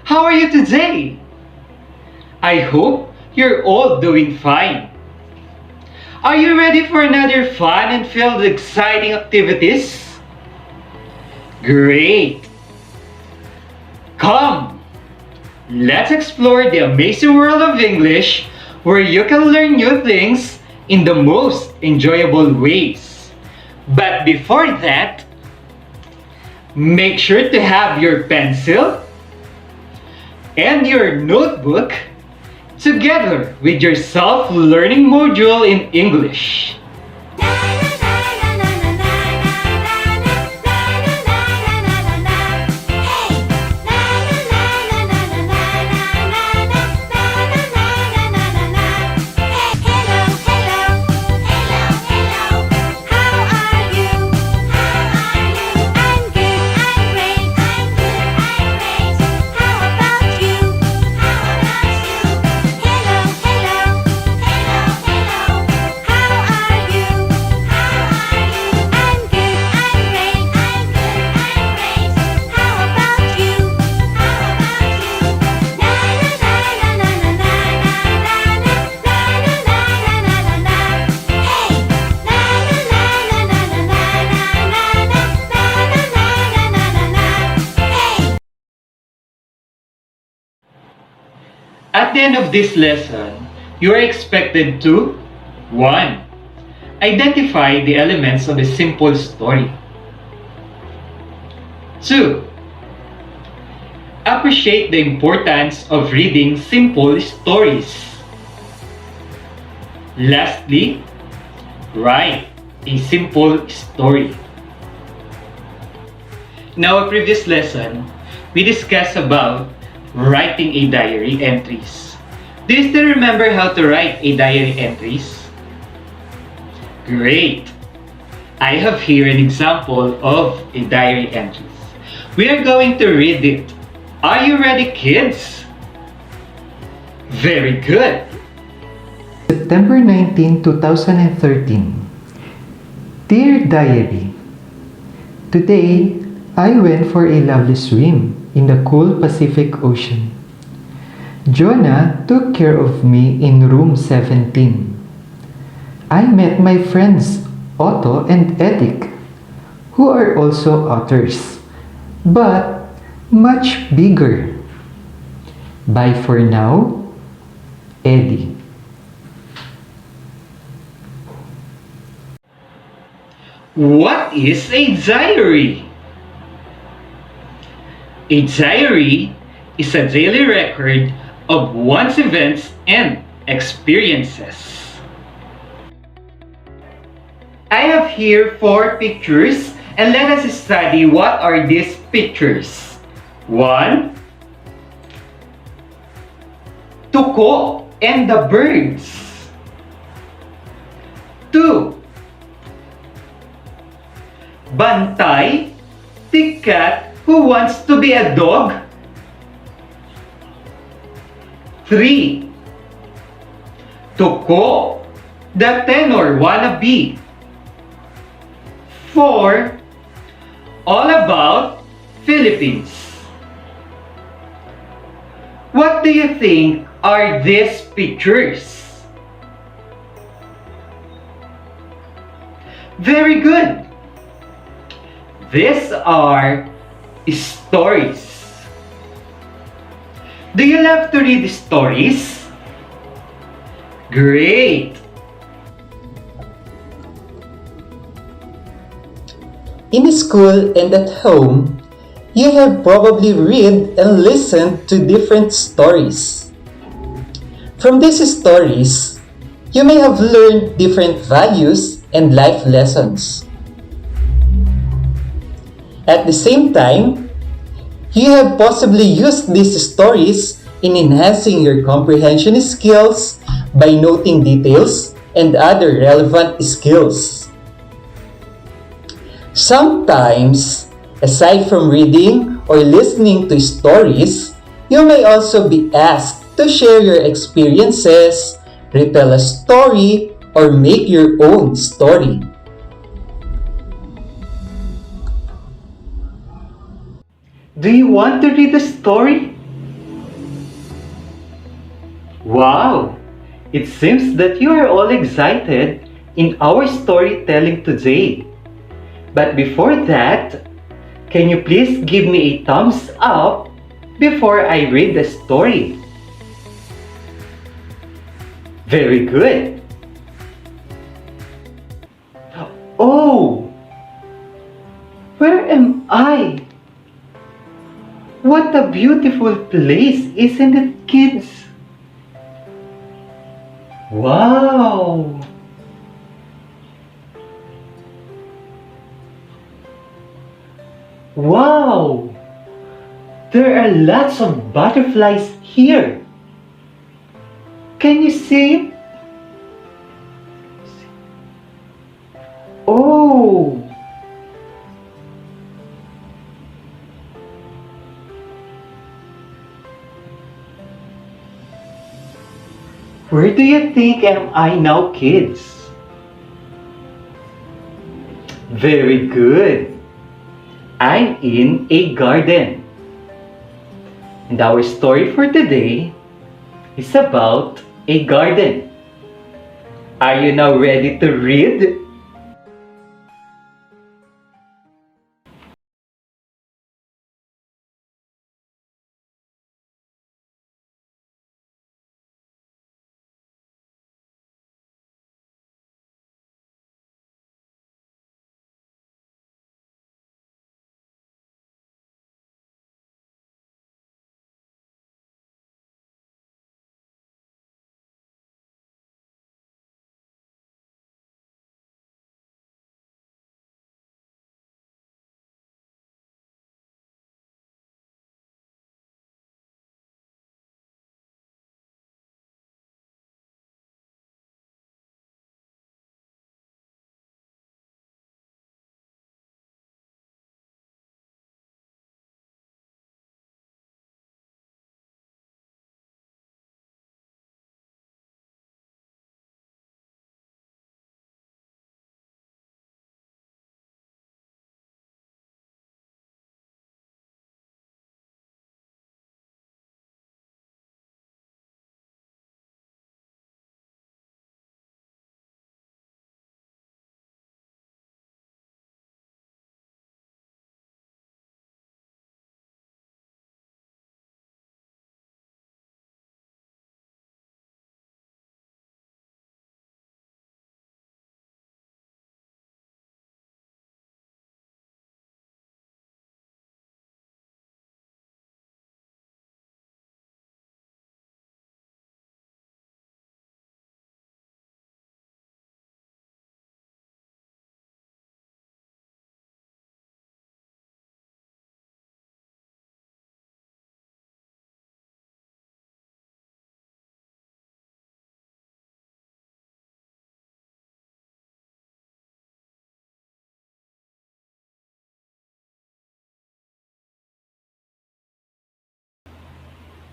How are you today? I hope you're all doing fine. Are you ready for another fun and filled with exciting activities? Great! Come, let's explore the amazing world of English where you can learn new things in the most enjoyable ways. But before that, make sure to have your pencil and your notebook together with your self-learning module in English. At the end of this lesson, you are expected to 1. Identify the elements of a simple story. 2. Appreciate the importance of reading simple stories. Lastly, write a simple story. In our previous lesson, we discussed about writing a diary entries. Do you still remember how to write a diary entries? Great! I have here an example of a diary entries. We are going to read it. Are you ready, kids? Very good! September 19, 2013. Dear Diary, today I went for a lovely swim in the cool Pacific Ocean. Jonah took care of me in room 17. I met my friends Otto and Edic, who are also otters, but much bigger. Bye for now, Eddie. What is a diary? A diary is a daily record of one's events and experiences. I have here 4 pictures and let us study what are these pictures. 1. Tuko and the birds. 2. Bantay, the cat who wants to be a dog. 3. Tuko, the tenor wannabe. 4. All about Philippines. What do you think are these pictures? Very good. These are stories. Do you love to read stories? Great! In school and at home, you have probably read and listened to different stories. From these stories, you may have learned different values and life lessons. At the same time, you have possibly used these stories in enhancing your comprehension skills by noting details and other relevant skills. Sometimes, aside from reading or listening to stories, you may also be asked to share your experiences, retell a story, or make your own story. Do you want to read a story? Wow! It seems that you are all excited in our storytelling today. But before that, can you please give me a thumbs up before I read the story? Very good. Oh! Where am I? What a beautiful place, isn't it, kids? Wow! Wow! There are lots of butterflies here. Can you see? Oh! Where do you think am I now, kids? Very good. I'm in a garden. And our story for today is about a garden. Are you now ready to read?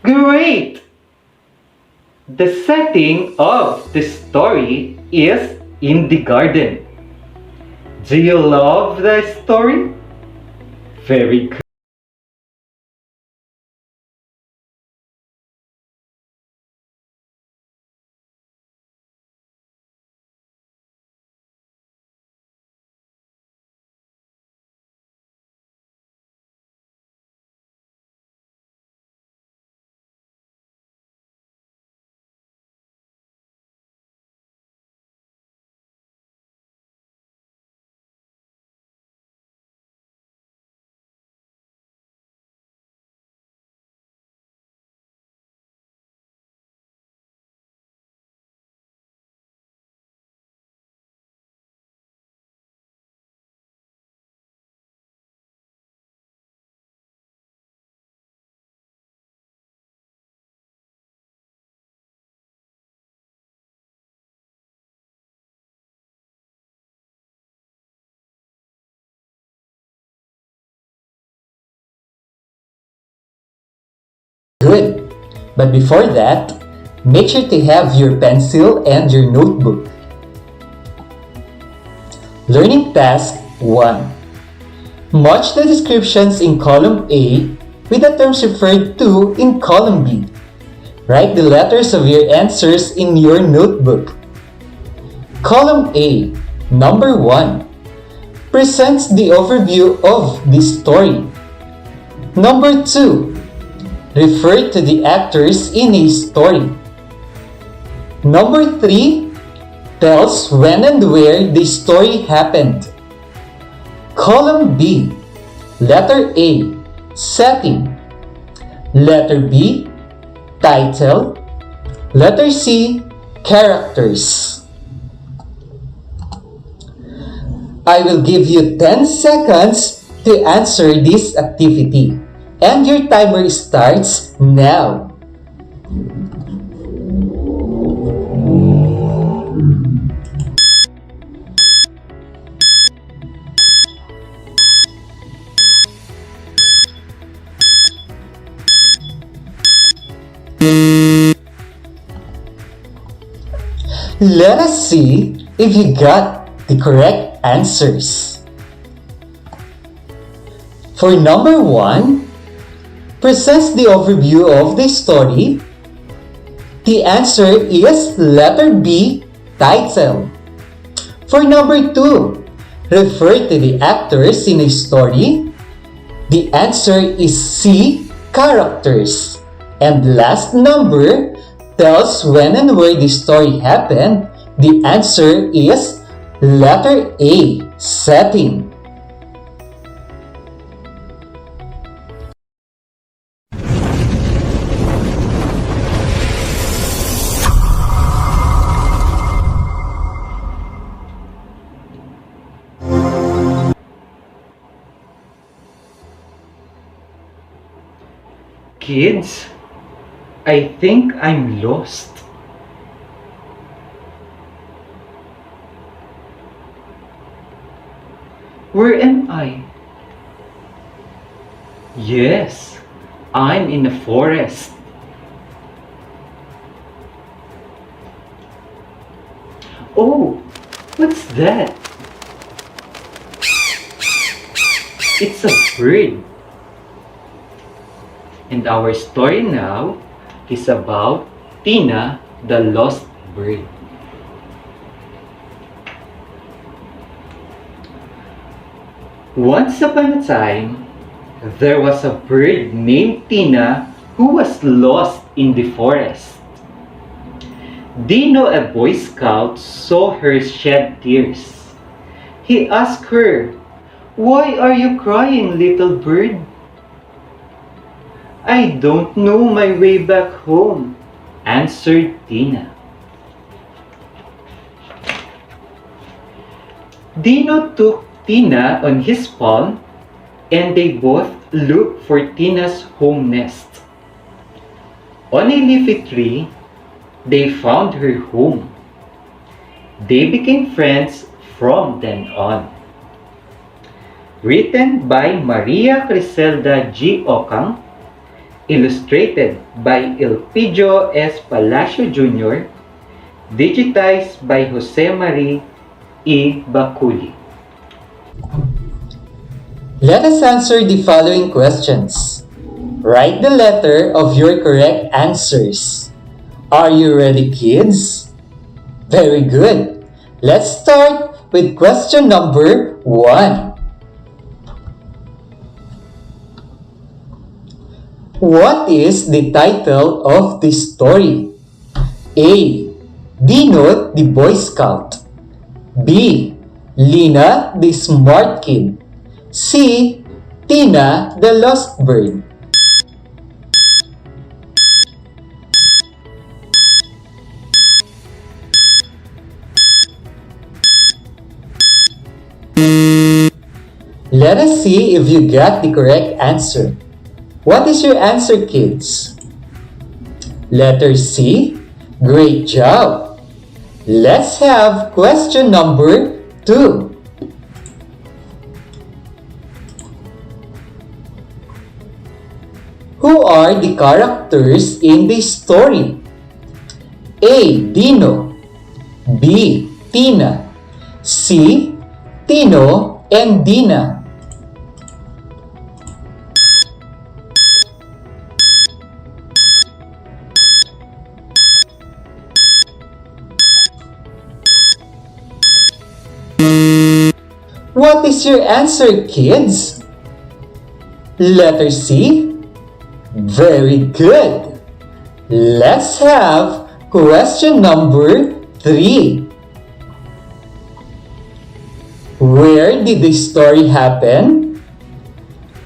Great! The setting of the story is in the garden. Do you love the story? Very good. Good. But before that, make sure to have your pencil and your notebook. Learning Task 1. Match the descriptions in column A with the terms referred to in column B. Write the letters of your answers in your notebook. Column A, number 1, presents the overview of the story. Number 2, refer to the actors in a story. Number 3, tells when and where the story happened. Column B, letter A, setting. Letter B, title. Letter C, characters. I will give you 10 seconds to answer this activity, and your timer starts now. Let us see if you got the correct answers. For number 1, presents the overview of the story. The answer is letter B, title. For number 2, refer to the actors in a story. The answer is C, characters. And last number, tells when and where the story happened. The answer is letter A, setting. Kids, I think I'm lost. Where am I? Yes, I'm in a forest. Oh, what's that? It's a bird. And our story now is about Tina, the lost bird. Once upon a time, there was a bird named Tina who was lost in the forest. Dino, a Boy Scout, saw her shed tears. He asked her, "Why are you crying, little bird?" "I don't know my way back home," answered Tina. Dino took Tina on his palm and they both looked for Tina's home nest. On a leafy tree, they found her home. They became friends from then on. Written by Maria Criselda G. Ocang, illustrated by Elpidio S. Palacio Jr., digitized by Jose Marie E. Baculi. Let us answer the following questions. Write the letter of your correct answers. Are you ready, kids? Very good. Let's start with question number 1. What is the title of the story? A. Dino the Boy Scout. B. Lina the Smart Kid. C. Tina the Lost Bird. Let us see if you got the correct answer. What is your answer, kids? Letter C. Great job! Let's have question number 2. Who are the characters in the story? A. Dino. B. Tina. C. Tino and Dina. What is your answer, kids? Letter C? Very good. Let's have question number 3. Where did the story happen?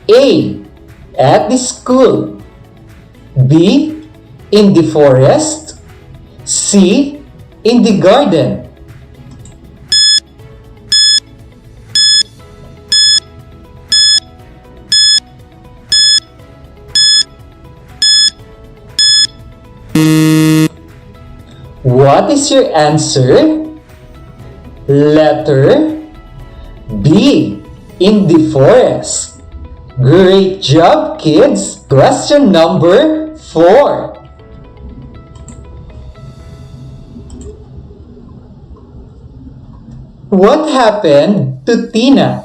A. At the school. B. In the forest. C. In the garden. What is your answer? Letter B. In the forest. Great job, kids! Question number 4. What happened to Tina?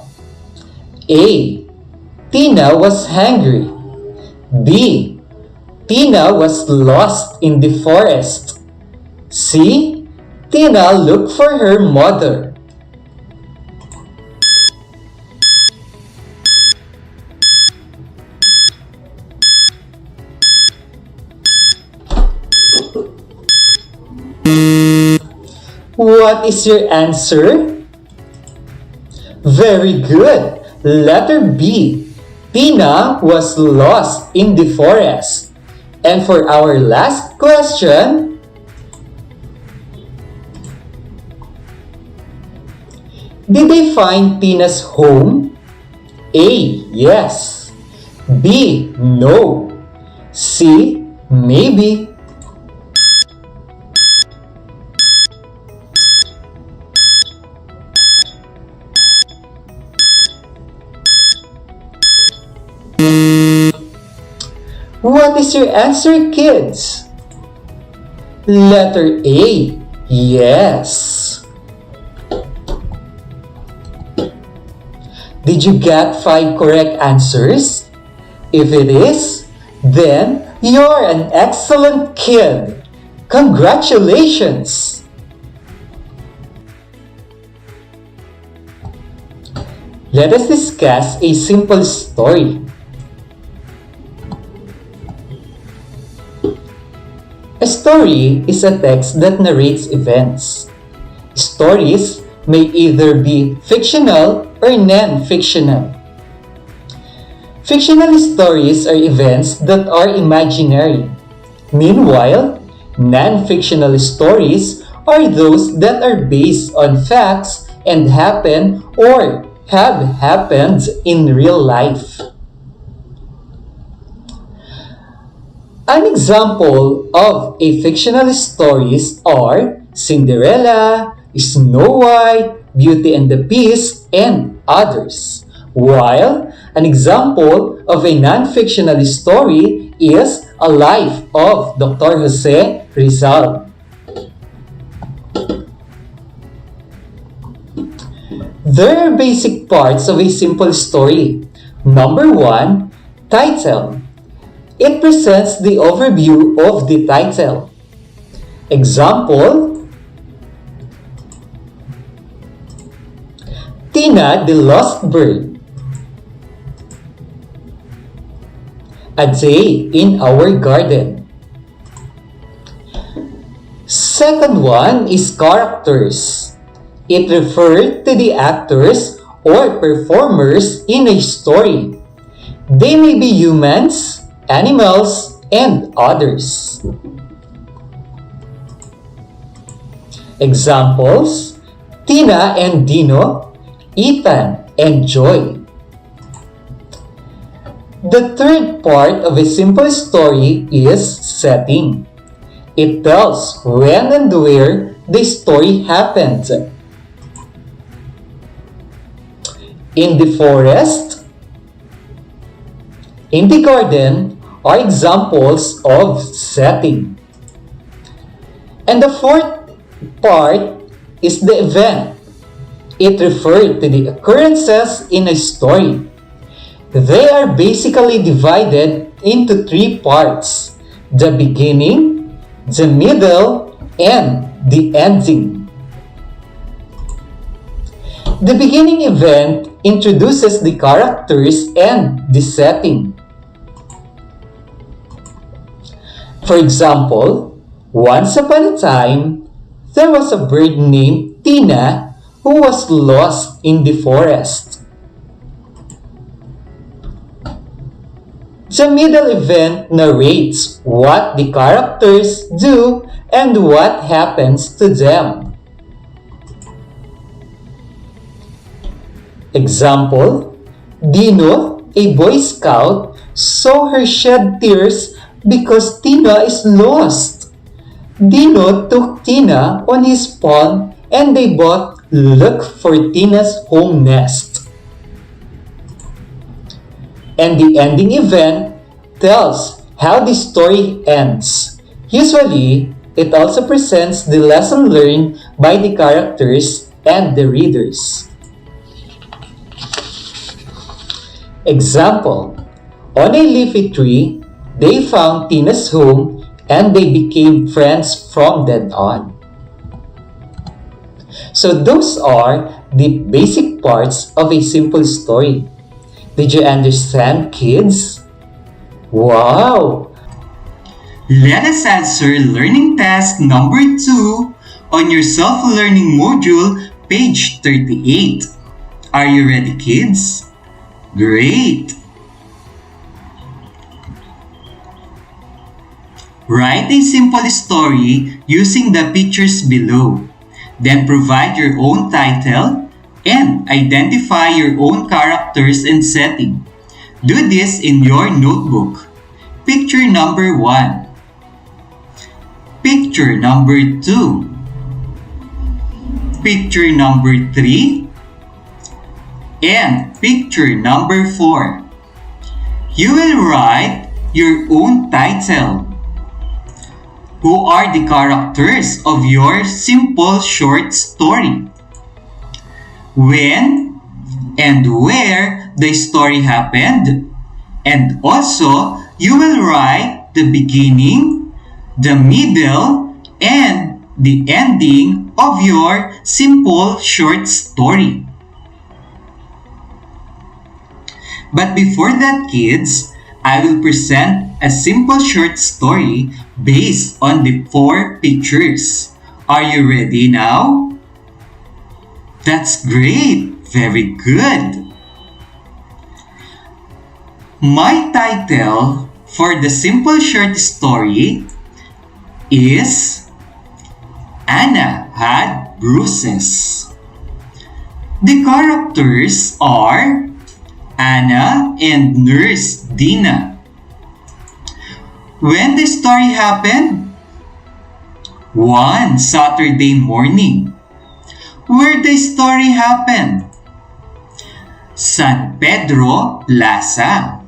A. Tina was hungry. B. Tina was lost in the forest. C. Tina looked for her mother. What is your answer? Very good. Letter B. Tina was lost in the forest. And for our last question, did they find Tina's home? A. Yes. B. No. C. Maybe. What is your answer, kids? Letter A. Yes. Did you get 5 correct answers? If it is, then you're an excellent kid. Congratulations! Let us discuss a simple story. A story is a text that narrates events. Stories may either be fictional or non-fictional. Fictional stories are events that are imaginary. Meanwhile, non-fictional stories are those that are based on facts and happen or have happened in real life. An example of a fictional stories are Cinderella, Snow White, Beauty and the Beast, and others. While an example of a non-fictional story is A Life of Dr. Jose Rizal. There are basic parts of a simple story. Number 1, title. It presents the overview of the title. Example, Tina the Lost Bird. A Day in Our Garden. Second one is characters. It refers to the actors or performers in a story. They may be humans, animals, and others. Examples, Tina and Dino, Ethan and Joy. The third part of a simple story is setting. It tells when and where the story happened. In the forest, in the garden are examples of setting. And the fourth part is the event. It refers to the occurrences in a story. They are basically divided into 3 parts: the beginning, the middle, and the ending. The beginning event introduces the characters and the setting. For example, once upon a time, there was a bird named Tina who was lost in the forest. The middle event narrates what the characters do and what happens to them. Example, Dino, a Boy Scout, saw her shed tears because Tina is lost. Dino took Tina on his pawn and they both look for Tina's home nest. And the ending event tells how the story ends. Usually, it also presents the lesson learned by the characters and the readers. Example, on a leafy tree, they found Tina's home and they became friends from then on. So those are the basic parts of a simple story. Did you understand, kids? Wow! Let us answer learning task number 2 on your self-learning module, page 38. Are you ready, kids? Great! Write a simple story using the pictures below. Then provide your own title and identify your own characters and setting. Do this in your notebook. Picture number 1. Picture number 2. Picture number 3. And picture number 4. You will write your own title. Who are the characters of your simple short story? When and where the story happened. And also, you will write the beginning, the middle, and the ending of your simple short story. But before that, kids, I will present a simple short story based on the 4 pictures. Are you ready now? That's great! Very good! My title for the simple short story is Anna Had Bruises. The characters are Anna and Nurse Dina. When the story happened? One Saturday morning. Where the story happened? San Pedro, Plaza.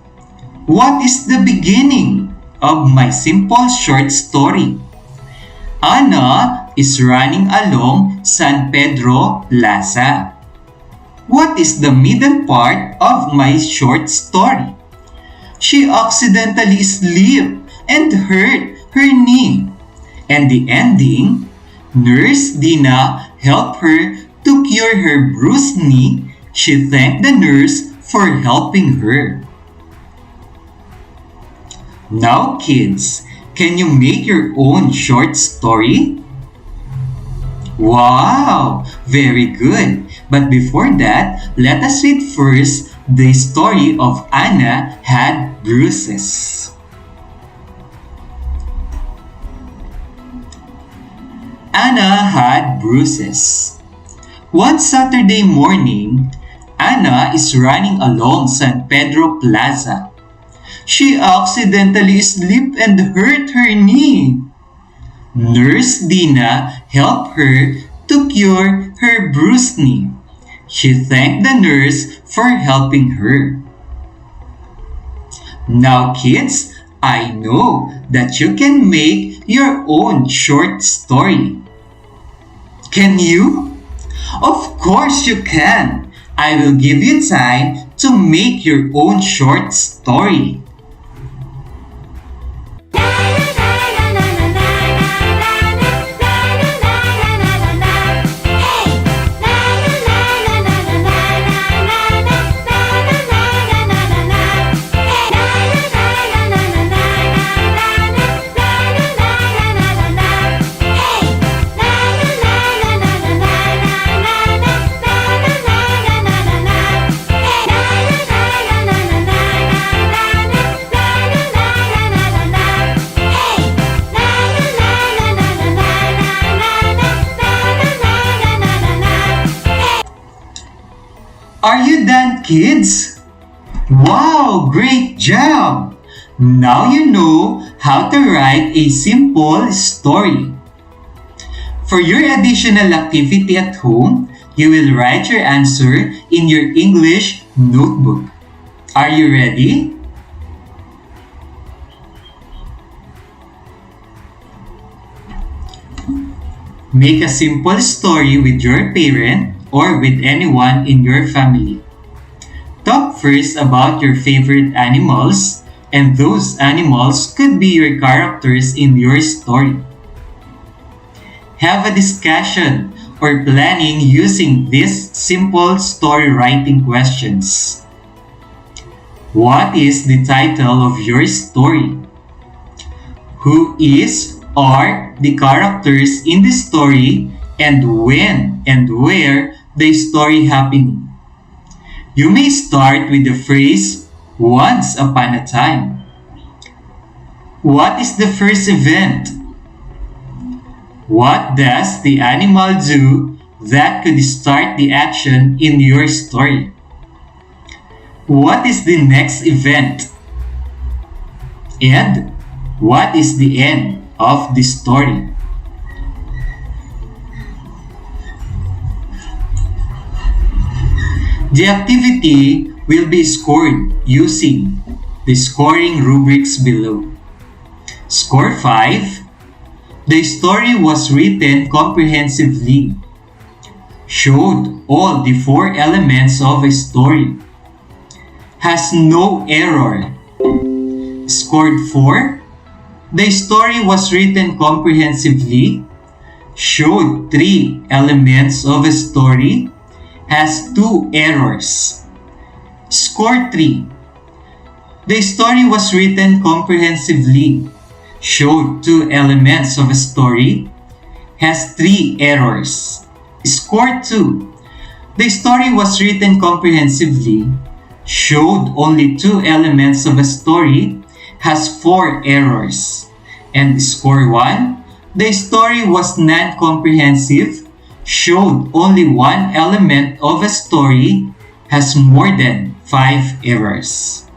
What is the beginning of my simple short story? Anna is running along San Pedro, Plaza. What is the middle part of my short story? She accidentally slipped and hurt her knee. And the ending, Nurse Dina helped her to cure her bruised knee. She thanked the nurse for helping her. Now, kids, can you make your own short story? Wow! Very good! But before that, let us read first the story of Anna Had Bruises. Anna had bruises. One Saturday morning, Anna is running along San Pedro Plaza. She accidentally slipped and hurt her knee. Nurse Dina helped her to cure her bruised knee. She thanked the nurse for helping her. Now, kids, I know that you can make your own short story. Can you? Of course you can. I will give you time to make your own short story. Are you done, kids? Wow, great job! Now you know how to write a simple story. For your additional activity at home, you will write your answer in your English notebook. Are you ready? Make a simple story with your parent or with anyone in your family. Talk first about your favorite animals, and those animals could be your characters in your story. Have a discussion or planning using these simple story writing questions. What is the title of your story? Who is or the characters in the story, and when and where the story happening? You may start with the phrase, once upon a time. What is the first event? What does the animal do that could start the action in your story? What is the next event? And what is the end of the story? The activity will be scored using the scoring rubrics below. Score 5. The story was written comprehensively. Showed all the 4 elements of a story. Has no error. Scored 4. The story was written comprehensively. Showed 3 elements of a story. Has 2 errors. Score 3. The story was written comprehensively. Showed 2 elements of a story. Has 3 errors. Score 2. The story was written comprehensively. Showed only 2 elements of a story. Has 4 errors. And score 1. The story was non-comprehensive. Showed only 1 element of a story. Has more than 5 errors.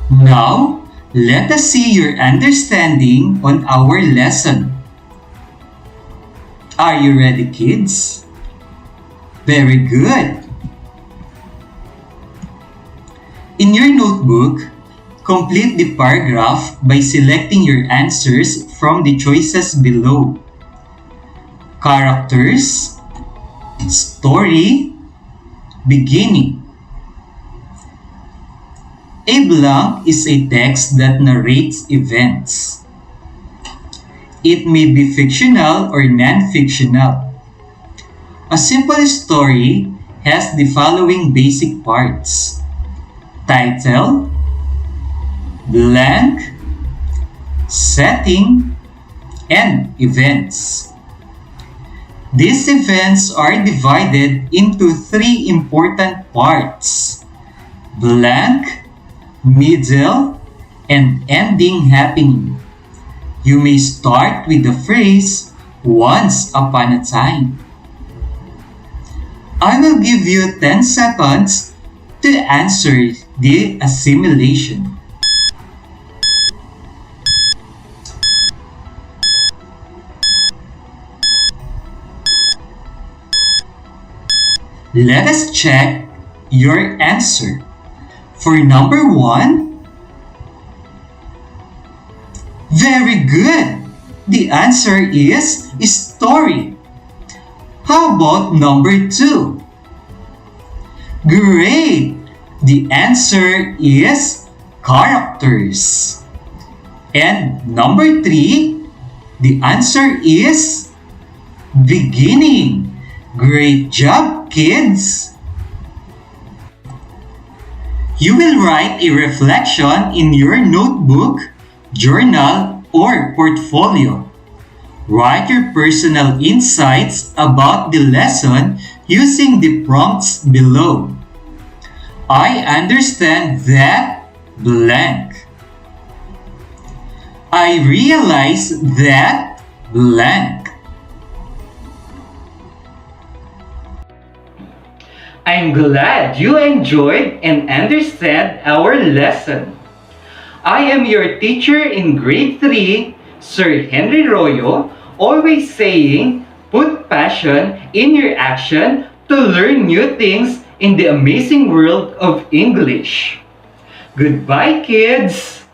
Now, let us see your understanding on our lesson. Are you ready, kids? Very good. In your notebook, complete the paragraph by selecting your answers from the choices below. Characters, story, beginning. A blank is a text that narrates events. It may be fictional or non-fictional. A simple story has the following basic parts: title, blank, setting, and events. These events are divided into 3 important parts: blank, middle, and ending happening. You may start with the phrase, once upon a time. I will give you 10 seconds to answer the assimilation. Let us check your answer. For number 1, very good. The answer is story. How about number 2? Great. The answer is characters. And number 3, the answer is beginning. Great job, kids! You will write a reflection in your notebook, journal, or portfolio. Write your personal insights about the lesson using the prompts below. I understand that blank. I realize that blank. I'm glad you enjoyed and understand our lesson. I am your teacher in grade 3, Sir Henry Royo, always saying, put passion in your action to learn new things in the amazing world of English. Goodbye, kids!